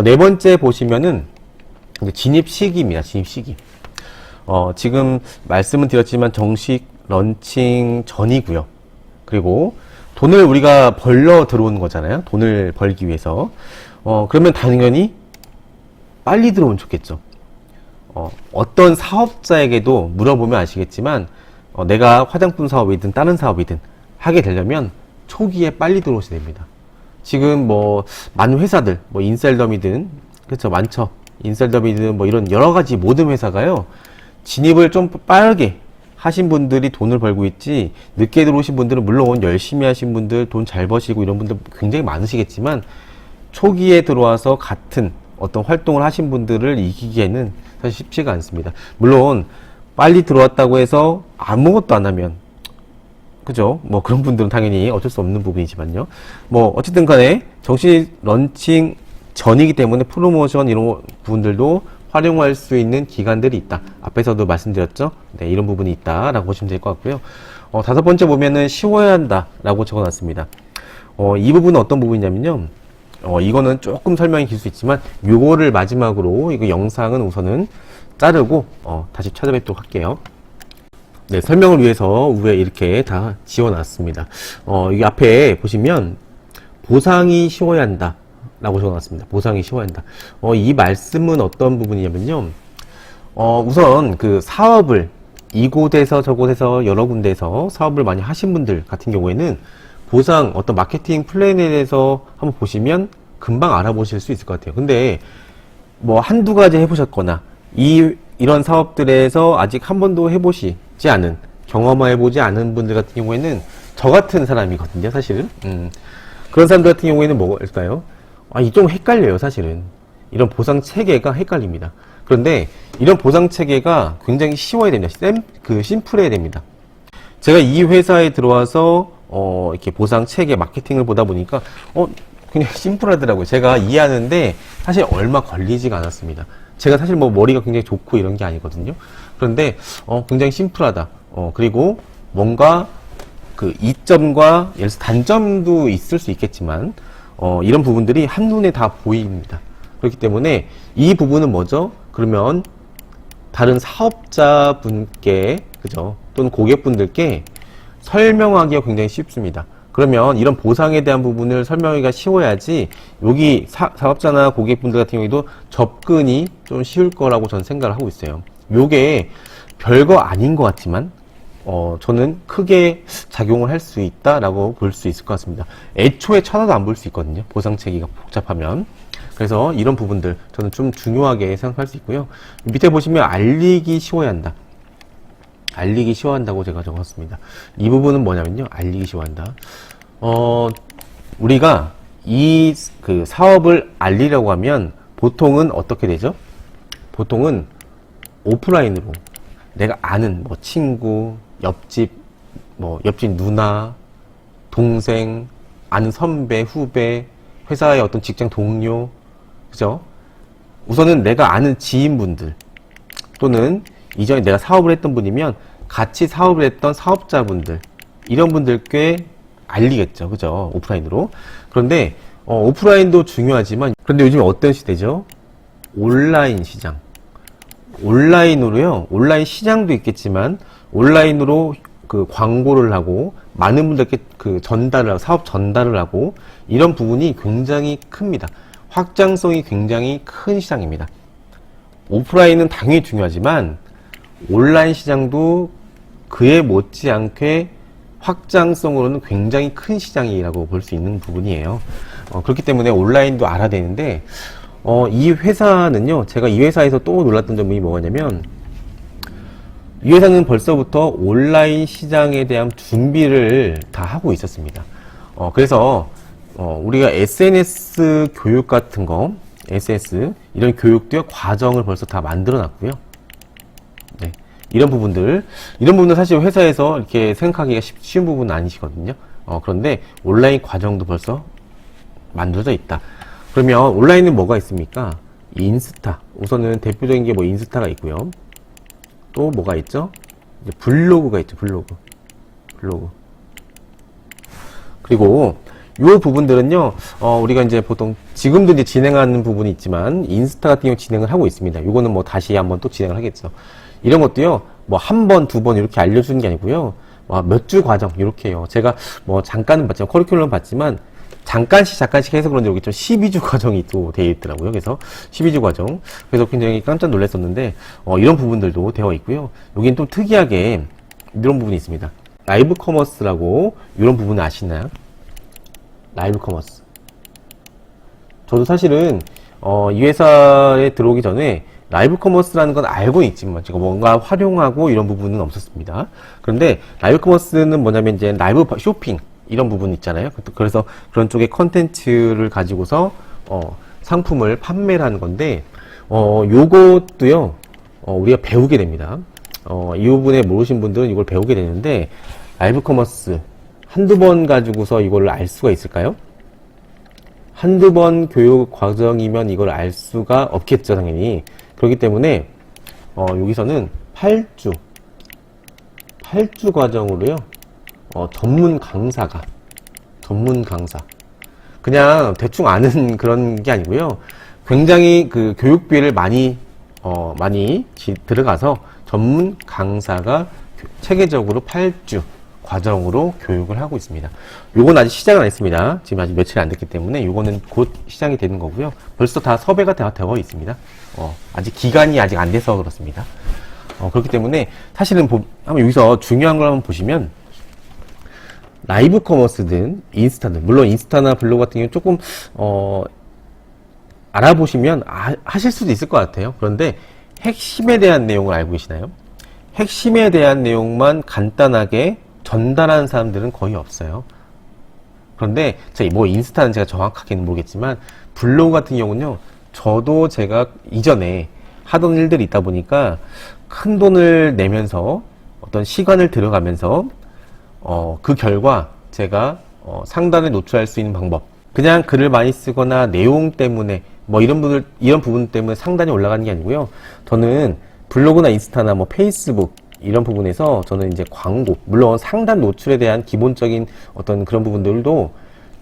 네 번째 보시면은 이제 진입 시기입니다. 진입 시기. 지금 말씀은 드렸지만 정식 런칭 전이고요. 그리고 돈을 우리가 벌러 들어오는 거잖아요. 돈을 벌기 위해서. 그러면 당연히 빨리 들어오면 좋겠죠. 어떤 사업자에게도 물어보면 아시겠지만, 내가 화장품 사업이든 다른 사업이든 하게 되려면 초기에 빨리 들어오셔야 됩니다. 지금 많은 회사들, 인셀덤이든, 그렇죠. 많죠. 인셀덤이든 이런 여러 가지 모든 회사가요, 진입을 좀 빠르게 하신 분들이 돈을 벌고 있지, 늦게 들어오신 분들은 물론 열심히 하신 분들, 돈 잘 버시고 이런 분들 굉장히 많으시겠지만, 초기에 들어와서 같은 어떤 활동을 하신 분들을 이기기에는 사실 쉽지가 않습니다. 물론 빨리 들어왔다고 해서 아무것도 안 하면, 그죠? 그런 분들은 당연히 어쩔 수 없는 부분이지만요. 어쨌든 간에 정식 런칭 전이기 때문에 프로모션 이런 부분들도 활용할 수 있는 기간들이 있다. 앞에서도 말씀드렸죠? 네, 이런 부분이 있다라고 보시면 될 것 같고요. 다섯 번째 보면은 쉬워야 한다라고 적어놨습니다. 이 부분은 어떤 부분이냐면요. 이거는 조금 설명이 길 수 있지만, 요거를 마지막으로, 이거 영상은 우선은 자르고, 다시 찾아뵙도록 할게요. 네, 설명을 위해서 위에 이렇게 다 지워놨습니다. 여기 앞에 보시면, 보상이 쉬워야 한다. 라고 적어놨습니다. 보상이 쉬워야 한다. 이 말씀은 어떤 부분이냐면요. 우선 그 사업을 이곳에서 저곳에서 여러 군데에서 사업을 많이 하신 분들 같은 경우에는 보상 어떤 마케팅 플랜에 대해서 한번 보시면 금방 알아보실 수 있을 것 같아요. 근데 한두 가지 해보셨거나 이런 사업들에서 아직 한 번도 해보시지 않은, 경험해보지 않은 분들 같은 경우에는 저 같은 사람이거든요, 사실은. 그런 사람들 같은 경우에는 뭐일까요? 이 좀 헷갈려요, 사실은. 이런 보상 체계가 헷갈립니다. 그런데 이런 보상 체계가 굉장히 쉬워야 됩니다. 심플해야 됩니다. 제가 이 회사에 들어와서 이렇게 보상 체계 마케팅을 보다 보니까 그냥 심플하더라고요. 제가 이해하는데 사실 얼마 걸리지가 않았습니다. 제가 사실 머리가 굉장히 좋고 이런 게 아니거든요. 그런데 굉장히 심플하다. 그리고 뭔가 그 이점과 예를 들어서 단점도 있을 수 있겠지만 이런 부분들이 한눈에 다 보입니다. 그렇기 때문에 이 부분은 뭐죠? 그러면 다른 사업자분께, 그죠? 또는 고객분들께 설명하기가 굉장히 쉽습니다. 그러면 이런 보상에 대한 부분을 설명하기가 쉬워야지 여기 사업자나 고객분들 같은 경우에도 접근이 좀 쉬울 거라고 저는 생각을 하고 있어요. 요게 별거 아닌 것 같지만 저는 크게 작용을 할 수 있다라고 볼 수 있을 것 같습니다. 애초에 쳐다도 안 볼 수 있거든요. 보상 체계가 복잡하면. 그래서 이런 부분들 저는 좀 중요하게 생각할 수 있고요. 밑에 보시면 알리기 쉬워야 한다. 알리기 쉬워한다고 제가 적었습니다. 이 부분은 뭐냐면요. 알리기 쉬워한다. 우리가 그 사업을 알리려고 하면 보통은 어떻게 되죠? 보통은 오프라인으로 내가 아는 친구, 옆집 누나, 동생, 아는 선배, 후배, 회사의 어떤 직장 동료, 그죠? 우선은 내가 아는 지인분들 또는 이전에 내가 사업을 했던 분이면 같이 사업을 했던 사업자분들, 이런 분들께 알리겠죠. 그죠? 오프라인으로. 그런데 오프라인도 중요하지만, 그런데 요즘에 어떤 시대죠? 온라인 시장. 온라인으로요. 온라인 시장도 있겠지만 온라인으로 그 광고를 하고 많은 분들께 그 사업 전달을 하고, 이런 부분이 굉장히 큽니다. 확장성이 굉장히 큰 시장입니다. 오프라인은 당연히 중요하지만 온라인 시장도 그에 못지않게 확장성으로는 굉장히 큰 시장이라고 볼 수 있는 부분이에요. 그렇기 때문에 온라인도 알아야 되는데, 이 회사는요, 제가 이 회사에서 또 놀랐던 점이 뭐냐면, 이 회사는 벌써부터 온라인 시장에 대한 준비를 다 하고 있었습니다. 그래서 우리가 SNS 교육 같은 거, SNS 이런 교육도 과정을 벌써 다 만들어 놨고요. 네, 이런 부분들 사실 회사에서 이렇게 생각하기가 쉬운 부분은 아니시거든요. 그런데 온라인 과정도 벌써 만들어져 있다. 그러면 온라인은 뭐가 있습니까? 인스타. 우선은 대표적인 게 인스타가 있고요. 또 뭐가 있죠? 이제 블로그가 있죠. 블로그. 그리고 요 부분들은요, 우리가 이제 보통 지금도 이제 진행하는 부분이 있지만 인스타 같은 경우 진행을 하고 있습니다. 요거는 뭐 다시 한번 또 진행을 하겠죠. 이런 것도요, 뭐 한 번, 두 번 이렇게 알려주는 게 아니고요, 몇 주 과정 이렇게요. 제가 뭐 잠깐은 봤지만 커리큘럼 봤지만 잠깐씩 해서 그런지 여기 좀 12주 과정이 또 되어 있더라고요. 그래서 12주 과정. 그래서 굉장히 깜짝 놀랐었는데, 이런 부분들도 되어 있고요. 여기는 또 특이하게 이런 부분이 있습니다. 라이브 커머스라고 이런 부분 아시나요? 라이브 커머스. 저도 사실은 이 회사에 들어오기 전에 라이브 커머스라는 건 알고는 있지만 제가 뭔가 활용하고 이런 부분은 없었습니다. 그런데 라이브 커머스는 뭐냐면 이제 라이브 쇼핑 이런 부분 있잖아요. 그래서 그런 쪽의 컨텐츠를 가지고서 상품을 판매를 하는 건데 요것도요 우리가 배우게 됩니다. 이 부분에 모르신 분들은 이걸 배우게 되는데 라이브 커머스 한두 번 가지고서 이걸 알 수가 있을까요? 한두 번 교육 과정이면 이걸 알 수가 없겠죠, 당연히. 그렇기 때문에 여기서는 8주 과정으로요. 전문 강사 그냥 대충 아는 그런 게 아니고요. 굉장히 그 교육비를 많이 들어가서 전문 강사가 체계적으로 8주 과정으로 교육을 하고 있습니다. 요건 아직 시작은 안 했습니다. 지금 아직 며칠 안 됐기 때문에 요거는 곧 시작이 되는 거고요. 벌써 다 섭외가 되어 있습니다. 아직 기간이 아직 안 돼서 그렇습니다. 그렇기 때문에 사실은 한번 여기서 중요한 걸 한번 보시면 라이브 커머스든 인스타든 물론 인스타나 블로그 같은 경우는 조금 알아보시면 하실 수도 있을 것 같아요. 그런데 핵심에 대한 내용을 알고 계시나요? 핵심에 대한 내용만 간단하게 전달하는 사람들은 거의 없어요. 그런데 뭐 인스타는 제가 정확하게는 모르겠지만 블로그 같은 경우는요. 저도 제가 이전에 하던 일들이 있다 보니까 큰 돈을 내면서 어떤 시간을 들어가면서 그 결과 제가 상단에 노출할 수 있는 방법 그냥 글을 많이 쓰거나 내용 때문에 뭐 이런 부분 때문에 상단에 올라가는 게 아니고요. 저는 블로그나 인스타나 뭐 페이스북 이런 부분에서 저는 이제 광고, 물론 상단 노출에 대한 기본적인 어떤 그런 부분들도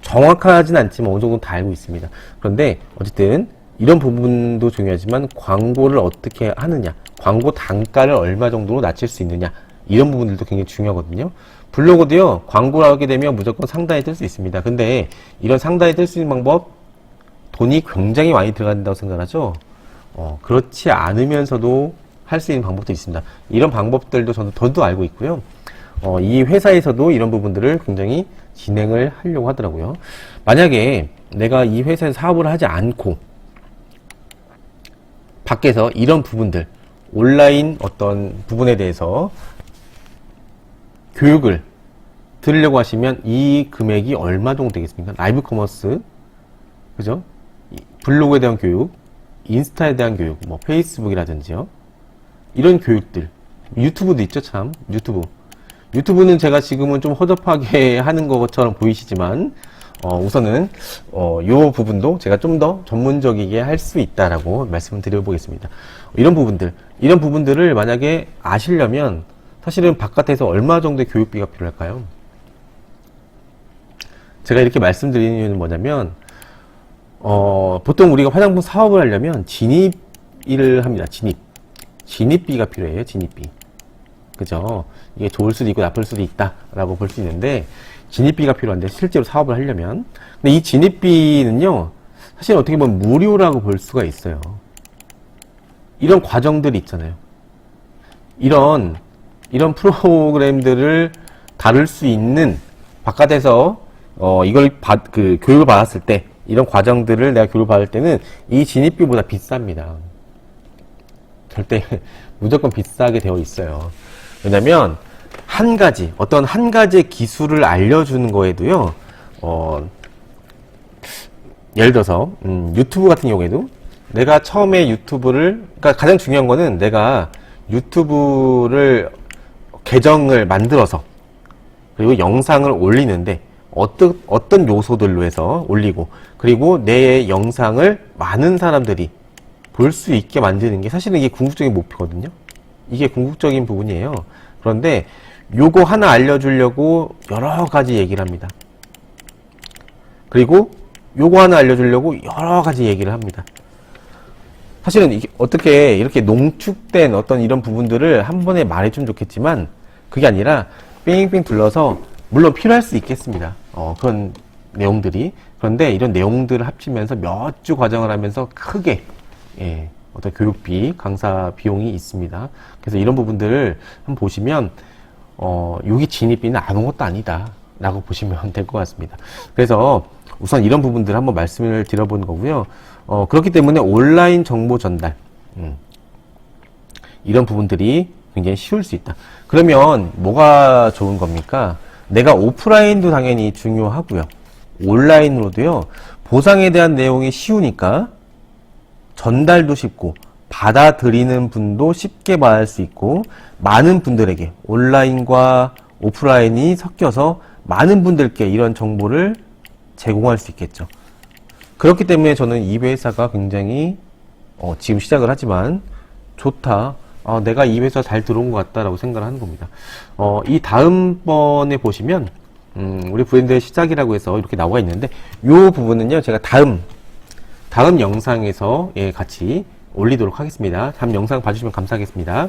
정확하진 않지만 어느 정도 다 알고 있습니다. 그런데 어쨌든 이런 부분도 중요하지만 광고를 어떻게 하느냐, 광고 단가를 얼마 정도로 낮출 수 있느냐 이런 부분들도 굉장히 중요하거든요. 블로그도요, 광고를 하게 되면 무조건 상단에 뜰 수 있습니다. 근데 이런 상단에 뜰 수 있는 방법, 돈이 굉장히 많이 들어간다고 생각하죠? 그렇지 않으면서도 할 수 있는 방법도 있습니다. 이런 방법들도 저도 알고 있고요. 이 회사에서도 이런 부분들을 굉장히 진행을 하려고 하더라고요. 만약에 내가 이 회사에서 사업을 하지 않고 밖에서 이런 부분들, 온라인 어떤 부분에 대해서 교육을 들으려고 하시면 이 금액이 얼마 정도 되겠습니까? 라이브 커머스, 그죠? 블로그에 대한 교육, 인스타에 대한 교육, 뭐 페이스북이라든지요. 이런 교육들, 유튜브도 있죠, 참. 유튜브는 제가 지금은 좀 허접하게 하는 것처럼 보이시지만 우선은 요 부분도 제가 좀 더 전문적이게 할 수 있다라고 말씀을 드려보겠습니다. 이런 부분들을 만약에 아시려면 사실은 바깥에서 얼마 정도의 교육비가 필요할까요? 제가 이렇게 말씀드리는 이유는 뭐냐면 보통 우리가 화장품 사업을 하려면 진입을 합니다. 진입비가 필요해요. 진입비. 그죠? 이게 좋을 수도 있고 나쁠 수도 있다라고 볼 수 있는데 진입비가 필요한데 실제로 사업을 하려면 근데 이 진입비는요 사실 어떻게 보면 무료라고 볼 수가 있어요. 이런 과정들이 있잖아요. 이런 프로그램들을 다룰 수 있는 바깥에서 이걸 교육을 받았을 때 이런 과정들을 내가 교육을 받을 때는 이 진입비보다 비쌉니다. 절대 무조건 비싸게 되어 있어요. 왜냐면 어떤 한 가지의 기술을 알려주는 거에도요, 예를 들어서 유튜브 같은 경우에도 내가 처음에 그러니까 가장 중요한 거는 내가 유튜브를 계정을 만들어서 그리고 영상을 올리는데 어떤 요소들로 해서 올리고 그리고 내 영상을 많은 사람들이 볼 수 있게 만드는 게 사실은 이게 궁극적인 목표거든요. 이게 궁극적인 부분이에요. 그런데 요거 하나 알려주려고 여러 가지 얘기를 합니다. 그리고 요거 하나 알려주려고 여러 가지 얘기를 합니다. 사실은 이게 어떻게 이렇게 농축된 어떤 이런 부분들을 한 번에 말해주면 좋겠지만 그게 아니라 삥삥 둘러서 물론 필요할 수 있겠습니다. 그런 내용들이. 그런데 이런 내용들을 합치면서 몇 주 과정을 하면서 크게 어떤 교육비, 강사 비용이 있습니다. 그래서 이런 부분들을 한번 보시면 여기 진입비는 아무것도 아니다 라고 보시면 될 것 같습니다. 그래서 우선 이런 부분들 한번 말씀을 드려본 거고요. 그렇기 때문에 온라인 정보 전달 이런 부분들이 굉장히 쉬울 수 있다. 그러면 뭐가 좋은 겁니까? 내가 오프라인도 당연히 중요하고요. 온라인으로도요. 보상에 대한 내용이 쉬우니까 전달도 쉽고 받아들이는 분도 쉽게 받을 수 있고 많은 분들에게 온라인과 오프라인이 섞여서 많은 분들께 이런 정보를 제공할 수 있겠죠. 그렇기 때문에 저는 이 회사가 굉장히 지금 시작을 하지만 좋다. 내가 이 회사 잘 들어온 것 같다라고 생각을 하는 겁니다. 이 다음번에 보시면 우리 브랜드의 시작이라고 해서 이렇게 나와 있는데 이 부분은요 제가 다음 영상에서 같이 올리도록 하겠습니다. 다음 영상 봐주시면 감사하겠습니다.